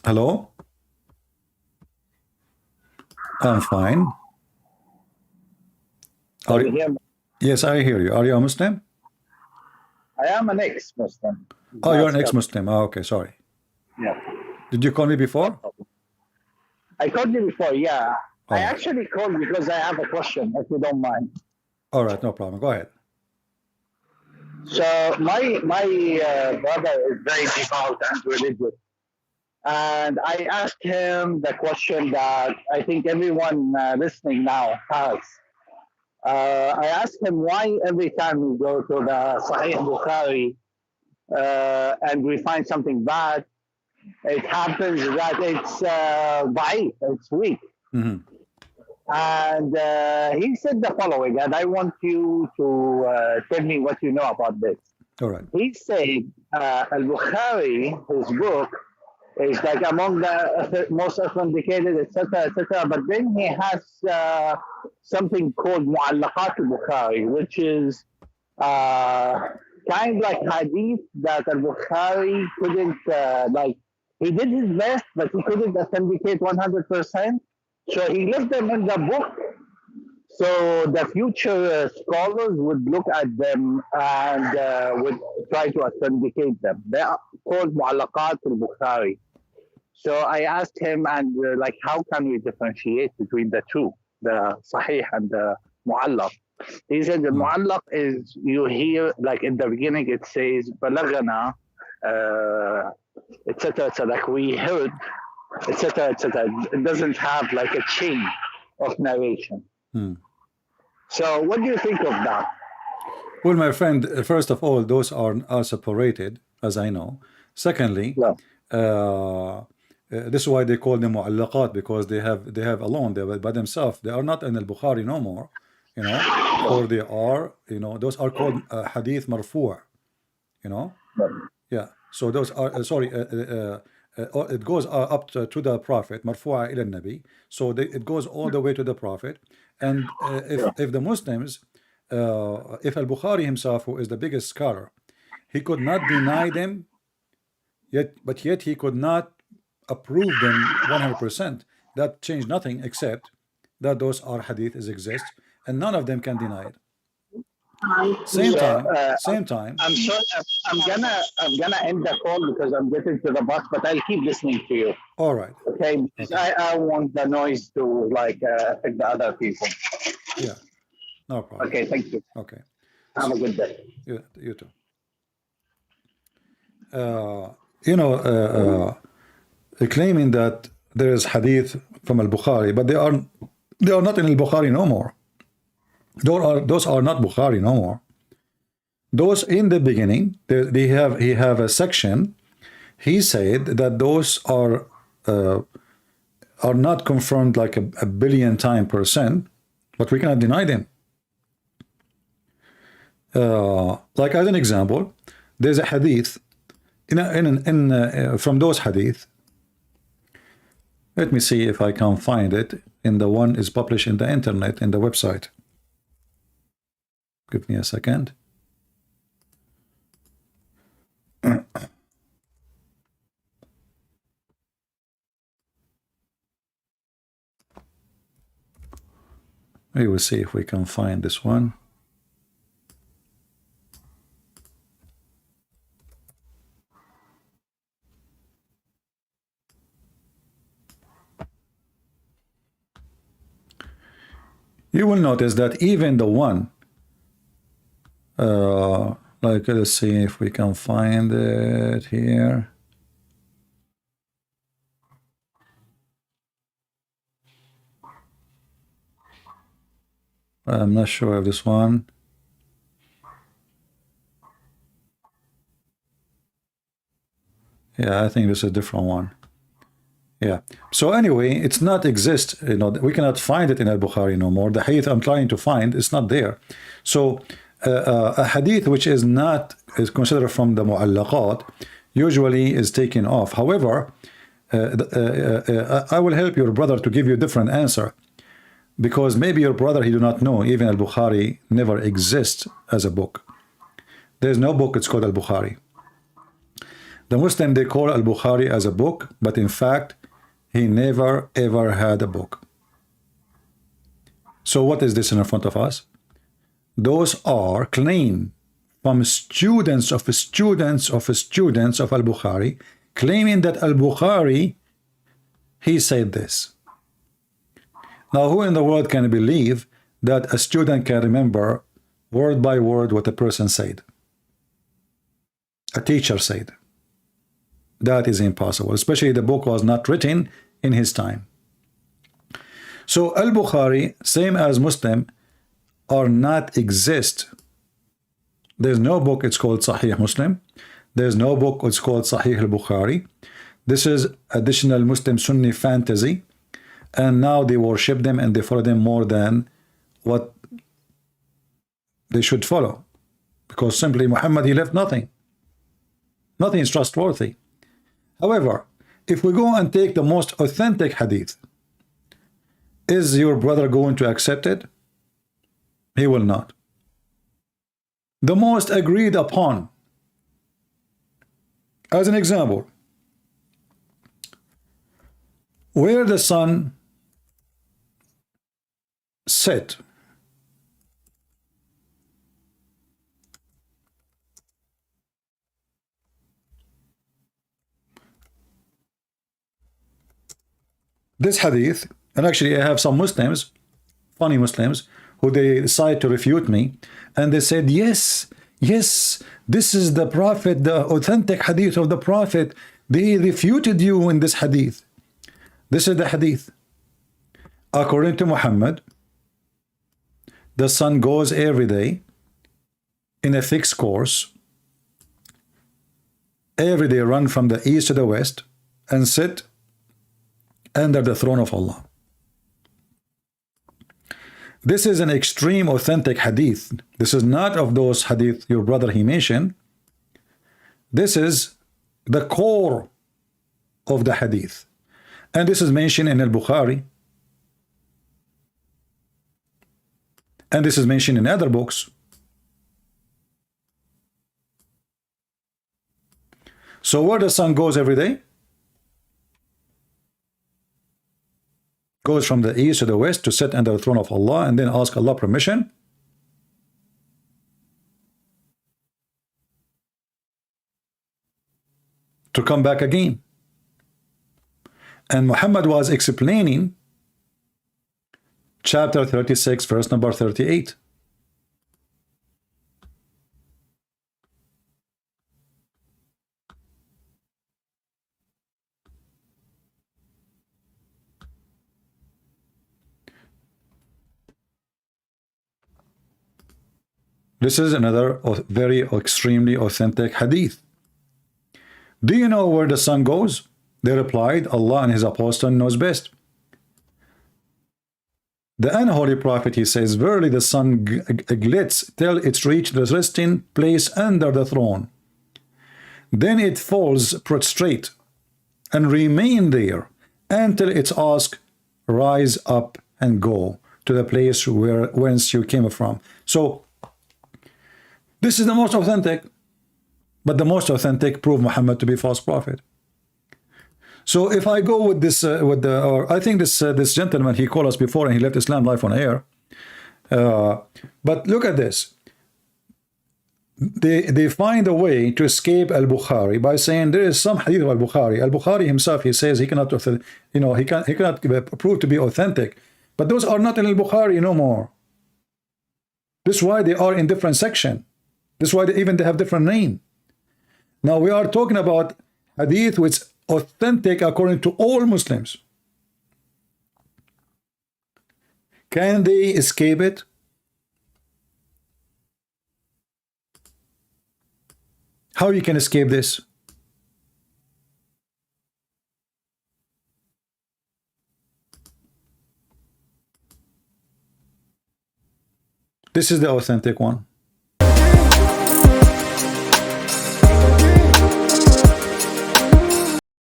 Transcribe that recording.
Hello? I'm fine. Are Can you you, hear me? yes, I hear you. Are you a Muslim? I am an ex-Muslim. Oh, you're an That's ex-Muslim. Oh, okay, sorry. yeah, Did you call me no before? problem. I called you before, yeah. I All right. actually called because I have a question, if you don't mind. All right, no problem. Go ahead. So my brother is very devout and religious, and I asked him the question that I think everyone listening now has. I asked him why every time we go to the Sahih al-Bukhari and we find something bad, it happens that it's da'if, it's weak. Hmm. And he said the following, and I want you to tell me what you know about this. All right. He said Al-Bukhari, his book, is like among the most authenticated, etc., etc. But then he has something called Mu'allaqat al-Bukhari, which is kind of like hadith that al-Bukhari couldn't, like, he did his best, but he couldn't authenticate 100%. So he left them in the book so the future scholars would look at them and would try to authenticate them. They are called Mu'allaqat al-Bukhari. So I asked him, and like, how can we differentiate between the two, the Sahih and the Mu'allaq? He said the Mu'allaq is, you hear, like in the beginning it says, Balagana, etc., etc., like we heard, etc., etc. It doesn't have like a chain of narration. Hmm. So what do you think of that? Well, my friend, first of all, those are separated, as I know. Secondly, No. this is why they call them mu'allaqat, because they have alone, they by themselves. They are not in al-Bukhari no more, you know, or they are, those are called hadith marfu', you know. No. Yeah. So those are it goes up to the Prophet, marfu'a ila nabi. So it goes all the way to the Prophet. And Yeah. if the Muslims, if al-Bukhari himself, who is the biggest scholar, he could not deny them, yet he could not approve them 100%. That changed nothing except that those are hadiths exist, and none of them can deny it. Same So time. I'm sorry. I'm gonna end the call because I'm getting to the bus, but I'll keep listening to you. All right. Okay. Because Okay. I want the noise to like affect the other people. Yeah. No problem. Okay. Thank you. Okay. Have a good day. You too. You know, claiming that there is hadith from al-Bukhari, but they are not in al-Bukhari no more. Those are not Bukhari no more. Those in the beginning, he have a section. He said that those are not confirmed like a billion time %, but we cannot deny them. Like as an example, there's a hadith from those hadith. Let me see if I can find it in the one is published in the internet in the website. Give me a second. We will see if we can find this one. You will notice that even the one, like, let's see if we can find it here. I'm not sure of this one. Yeah, I think this is a different one. Yeah. So anyway, it's not exist. We cannot find it in al-Bukhari no more. The hadith I'm trying to find is not there. So a hadith which is considered from the mu'allaqat usually is taken off. However, I will help your brother to give you a different answer, because maybe your brother, he do not know even al-Bukhari never exists as a book. There's no book, it's called al-Bukhari. The Muslim, they call al-Bukhari as a book, but in fact, he never ever had a book. So what is this in front of us? Those are claims from students of students of students of al-Bukhari, claiming that al-Bukhari, he said this. Now, who in the world can believe that a student can remember word by word what a person said? A teacher said. That is impossible, especially the book was not written in his time. So al-Bukhari, same as Muslim, are not exist. There's no book, it's called Sahih Muslim. There's no book, it's called Sahih al-Bukhari. This is additional Muslim Sunni fantasy, and now they worship them and they follow them more than what they should follow, because simply Muhammad, he left nothing. Nothing is trustworthy. However, if we go and take the most authentic hadith, is your brother going to accept it? He will not. The most agreed upon, as an example, where the sun set, this hadith, and actually I have some Muslims, funny Muslims, who they decide to refute me, and they said, yes, this is the Prophet, the authentic hadith of the Prophet. They refuted you in this hadith. This is the hadith. According to Muhammad, the sun goes every day in a fixed course, every day run from the east to the west and sit under the throne of Allah. This is an extreme authentic hadith. This is not of those hadith your brother he mentioned. This is the core of the hadith. And this is mentioned in al-Bukhari. And this is mentioned in other books. So where the sun goes every day? Goes from the east to the west to sit under the throne of Allah and then ask Allah permission to come back again. And Muhammad was explaining chapter 36 verse number 38. This is another very extremely authentic hadith. Do you know where the sun goes? They replied, Allah and his apostle knows best. The unholy prophet, he says, verily the sun glits till it's reached the resting place under the throne. Then it falls prostrate and remain there until it's asked, rise up and go to the place whence you came from. So this is the most authentic, but the most authentic prove Muhammad to be false prophet. So if I go with this, or I think this gentleman, he called us before and he left Islam live on air. But look at this. They find a way to escape al-Bukhari by saying there is some hadith of al-Bukhari. Al-Bukhari himself, he says he cannot, he cannot prove to be authentic. But those are not in al-Bukhari no more. This is why they are in different section. This is why they have different name. Now we are talking about hadith which is authentic according to all Muslims. Can they escape it? How you can escape this? This is the authentic one.